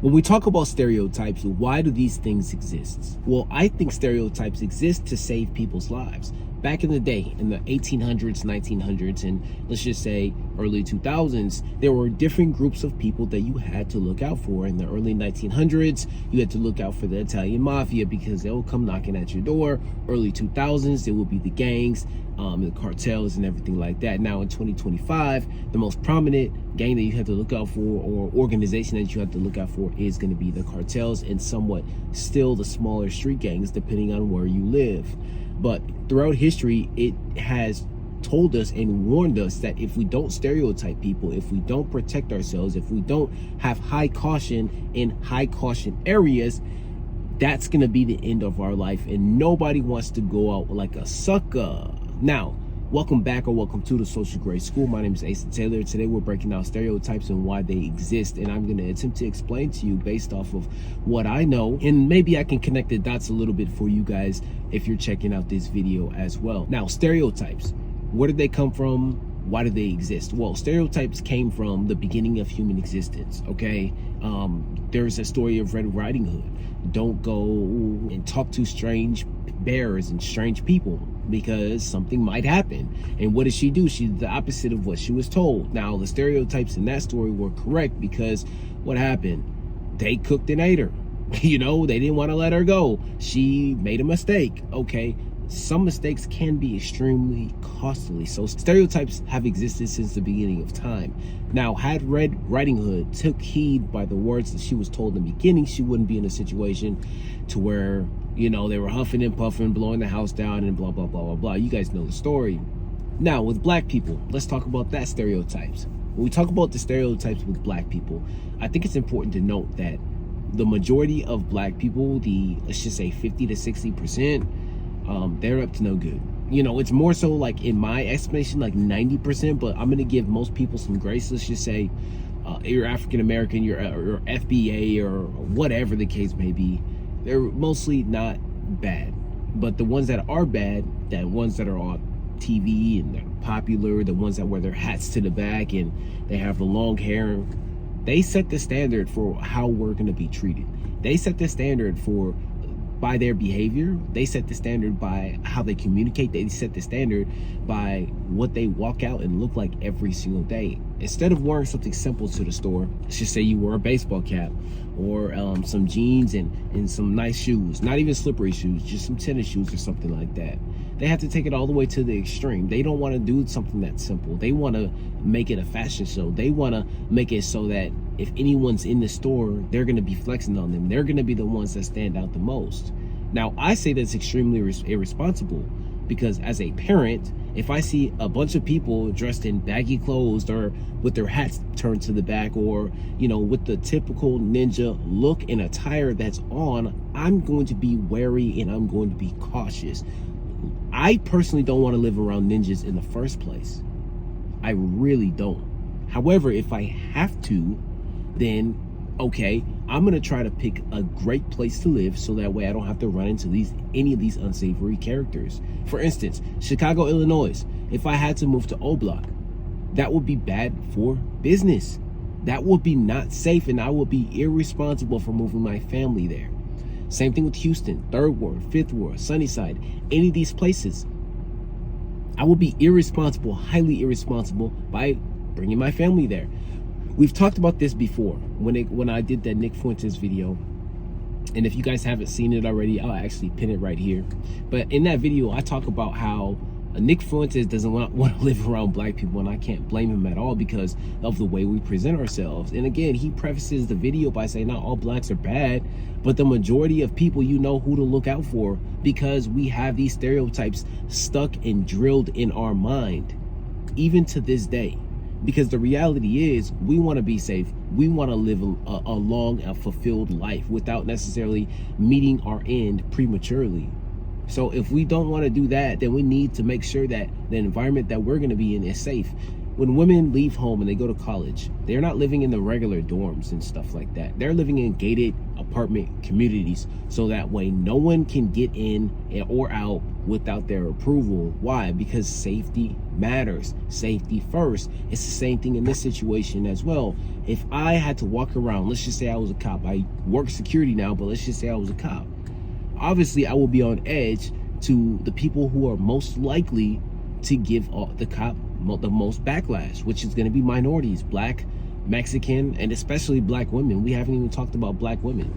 When we talk about stereotypes, why do these things exist? Well, I think stereotypes exist to save people's lives. Back in the day, in the 1800s, 1900s, and let's just say early 2000s, there were different groups of people that you had to look out for. In the early 1900s, you had to look out for the Italian mafia because they'll come knocking at your door. Early 2000s, there will be the gangs, the cartels and everything like that. Now in 2025, the most prominent gang that you have to look out for, or organization that you have to look out for, is going to be the cartels and somewhat still the smaller street gangs, depending on where you live. But throughout history, it has told us and warned us that if we don't stereotype people, if we don't protect ourselves, if we don't have high caution in high caution areas, that's going to be the end of our life. And nobody wants to go out like a sucker. Now, welcome back, or welcome to the Social Grade School. My name is Asa Taylor. Today we're breaking down stereotypes and why they exist, and I'm going to attempt to explain to you based off of what I know, and maybe I can connect the dots a little bit for you guys if you're checking out this video as well. Now, stereotypes, where did they come from? Why do they exist? Well, stereotypes came from the beginning of human existence, okay? There's a story of Red Riding Hood. Don't go and talk to strange bears and strange people because something might happen. And what did she do? She did the opposite of what she was told. Now, the stereotypes in that story were correct because what happened? They cooked and ate her. You know, they didn't want to let her go. She made a mistake, okay? Some mistakes can be extremely costly. So stereotypes have existed since the beginning of time. Now, had Red Riding Hood took heed by the words that she was told in the beginning, she wouldn't be in a situation to where, you know, they were huffing and puffing, blowing the house down and blah, blah, blah, blah, blah. You guys know the story. Now, with black people, let's talk about that stereotypes. When we talk about the stereotypes with black people, I think it's important to note that the majority of black people, let's just say 50 to 60%, they're up to no good. You know, it's more so like, in my estimation, like 90%, but I'm gonna give most people some grace. Let's just say you're African American, you're FBA, or whatever the case may be, they're mostly not bad. But the ones that are bad, the ones that are on TV and they're popular, the ones that wear their hats to the back and they have the long hair, they set the standard for how we're going to be treated. They set the standard by their behavior. They set the standard by how they communicate. They set the standard by what they walk out and look like every single day. Instead of wearing something simple to the store, let's just say you wear a baseball cap or some jeans and some nice shoes, not even slippery shoes, just some tennis shoes or something like that. They have to take it all the way to the extreme. They don't want to do something that simple. They want to make it a fashion show. They want to make it so that if anyone's in the store, they're going to be flexing on them. They're going to be the ones that stand out the most. Now, I say that's extremely irresponsible because as a parent, if I see a bunch of people dressed in baggy clothes or with their hats turned to the back, or, you know, with the typical ninja look and attire that's on, I'm going to be wary and I'm going to be cautious. I personally don't want to live around ninjas in the first place. I really don't. However, if I have to, then okay, I'm gonna try to pick a great place to live so that way I don't have to run into any of these unsavory characters. For instance, Chicago, Illinois. If I had to move to O Block, that would be bad for business. That would be not safe, and I would be irresponsible for moving my family there. Same thing with Houston, 3rd Ward, 5th Ward, Sunnyside, any of these places. I would be irresponsible, highly irresponsible, by bringing my family there. We've talked about this before when I did that Nick Fuentes video. And if you guys haven't seen it already, I'll actually pin it right here. But in that video, I talk about how Nick Fuentes doesn't want to live around black people, and I can't blame him at all because of the way we present ourselves. And again, he prefaces the video by saying not all blacks are bad, but the majority of people, you know who to look out for, because we have these stereotypes stuck and drilled in our mind, even to this day. Because the reality is, we want to be safe. We want to live a long and fulfilled life without necessarily meeting our end prematurely. So if we don't want to do that, then we need to make sure that the environment that we're going to be in is safe. When women leave home and they go to college, they're not living in the regular dorms and stuff like that. They're living in gated apartment communities, so that way no one can get in or out without their approval. Why? Because safety matters. Safety first. It's the same thing in this situation as well. If I had to walk around, let's just say I was a cop. I work security now, but let's just say I was a cop. Obviously, I will be on edge to the people who are most likely to give the cop the most backlash, which is going to be minorities, Black, Mexican, and especially Black women. We haven't even talked about Black women.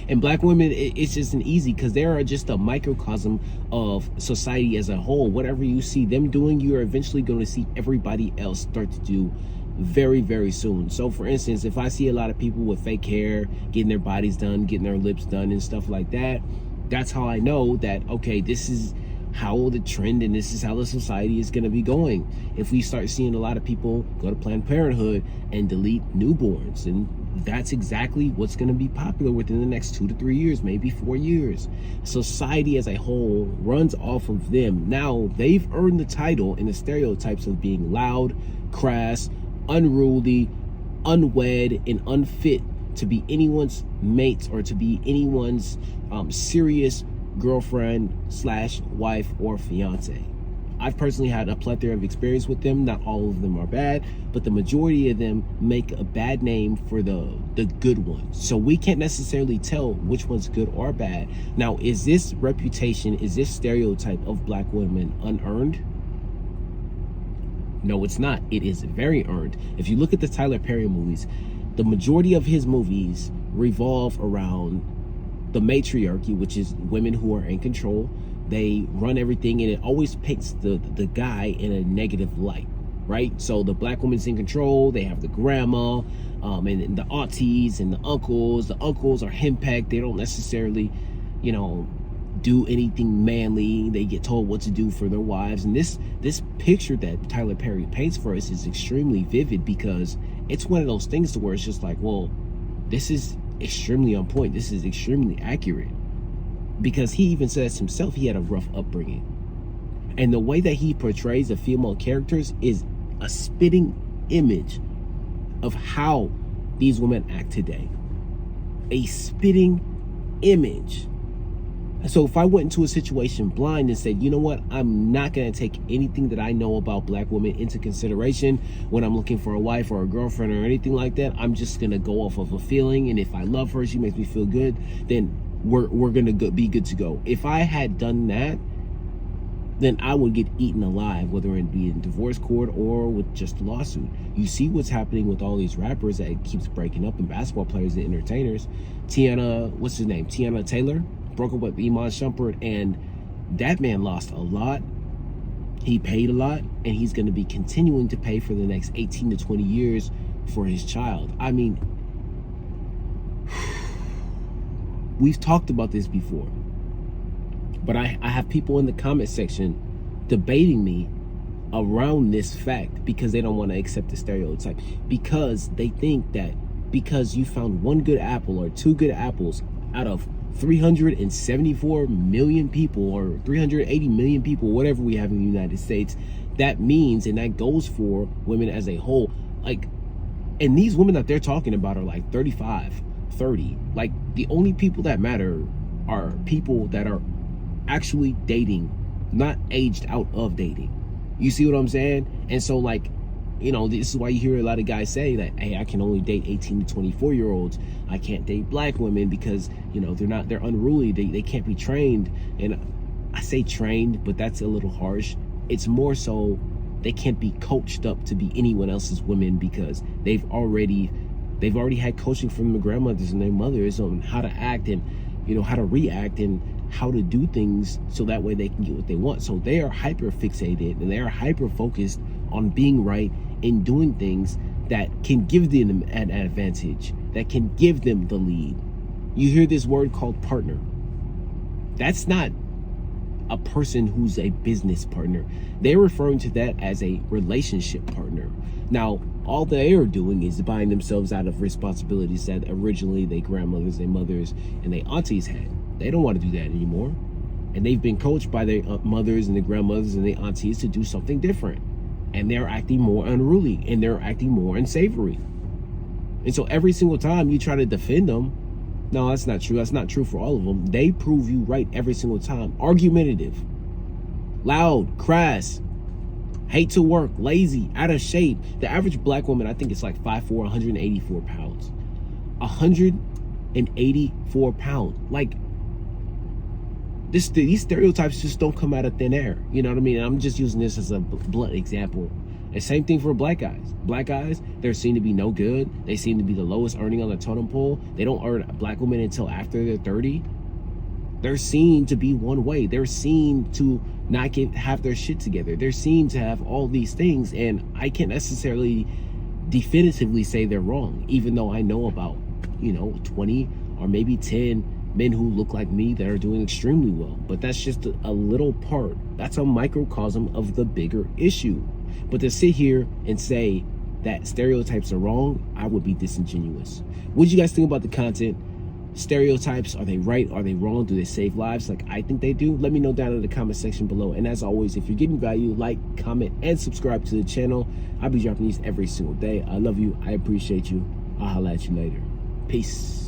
And Black women, it's just an easy, because they are just a microcosm of society as a whole. Whatever you see them doing, you're eventually going to see everybody else start to do very, very soon. So for instance, if I see a lot of people with fake hair, getting their bodies done, getting their lips done and stuff like that, that's how I know that, okay, this is how the trend and this is how the society is going to be going. If we start seeing a lot of people go to Planned Parenthood and delete newborns, and that's exactly what's going to be popular within the next 2 to 3 years, maybe 4 years. Society as a whole runs off of them. Now, they've earned the title in the stereotypes of being loud, crass, unruly, unwed, and unfit to be anyone's mate or to be anyone's serious girlfriend slash wife or fiance. I've personally had a plethora of experience with them. Not all of them are bad, but the majority of them make a bad name for the good ones. So we can't necessarily tell which one's good or bad. Now, is this reputation, is this stereotype of Black women unearned? No, it's not. It is very earned. If you look at the Tyler Perry movies, the majority of his movies revolve around the matriarchy, which is women who are in control. They run everything, and it always paints the guy in a negative light, right? So the Black woman's in control. They have the grandma, and the aunties and the uncles. The uncles are henpecked. They don't necessarily, do anything manly. They get told what to do for their wives. And this picture that Tyler Perry paints for us is extremely vivid, because it's one of those things to where it's just like, well, this is extremely on point. This is extremely accurate, because he even says himself he had a rough upbringing. And the way that he portrays the female characters is a spitting image of how these women act today. A spitting image. So if I went into a situation blind and said, you know what, I'm not going to take anything that I know about Black women into consideration when I'm looking for a wife or a girlfriend or anything like that, I'm just going to go off of a feeling, and if I love her, she makes me feel good, then we're going to be good to go. If I had done that, then I would get eaten alive, whether it be in divorce court or with just a lawsuit. You see what's happening with all these rappers that keeps breaking up, and basketball players and entertainers. Tiana Taylor broke up with Iman Shumpert, and that man lost a lot. He paid a lot, and he's going to be continuing to pay for the next 18 to 20 years for his child. I mean, we've talked about this before, but I have people in the comment section debating me around this fact because they don't want to accept the stereotype, because they think that because you found one good apple or two good apples out of 374 million people or 380 million people, whatever we have in the United States, that means, and that goes for women as a whole, like, and these women that they're talking about are like 35, 30. Like, the only people that matter are people that are actually dating, not aged out of dating. You see what I'm saying? And so, like, this is why you hear a lot of guys say that, hey, I can only date 18 to 24-year-olds. I can't date Black women because, they're unruly. They can't be trained. And I say trained, but that's a little harsh. It's more so they can't be coached up to be anyone else's women, because they've already had coaching from their grandmothers and their mothers on how to act and, how to react and how to do things so that way they can get what they want. So they are hyper fixated and they are hyper focused on being right and doing things that can give them an advantage, that can give them the lead. You hear this word called partner. That's not a person who's a business partner. They're referring to that as a relationship partner. Now, all they are doing is buying themselves out of responsibilities that originally their grandmothers, their mothers, and their aunties had. They don't want to do that anymore. And they've been coached by their mothers and their grandmothers and their aunties to do something different. And they're acting more unruly, and they're acting more unsavory. And so every single time you try to defend them, No, that's not true. That's not true for all of them. They prove you right every single time. Argumentative, loud, crass, hate to work, lazy, out of shape. The average black woman, I think, is like 5'4", 184 pounds. 184 pounds. Like, these stereotypes just don't come out of thin air. You know what I mean? And I'm just using this as a blunt example. And same thing for black guys. Black guys, they're seen to be no good. They seem to be the lowest earning on the totem pole. They don't earn black women until after they're 30. They're seen to be one way. They're seen to not have their shit together. They're seen to have all these things. And I can't necessarily definitively say they're wrong, even though I know about, 20 or maybe 10 men who look like me that are doing extremely well. But that's just a little part. That's a microcosm of the bigger issue. But to sit here and say that stereotypes are wrong, I would be disingenuous. What do you guys think about the content? Stereotypes, are they right? Are they wrong? Do they save lives like I think they do? Let me know down in the comment section below. And as always, if you're getting value, like, comment, and subscribe to the channel. I'll be dropping these every single day. I love you. I appreciate you. I'll holla at you later. Peace.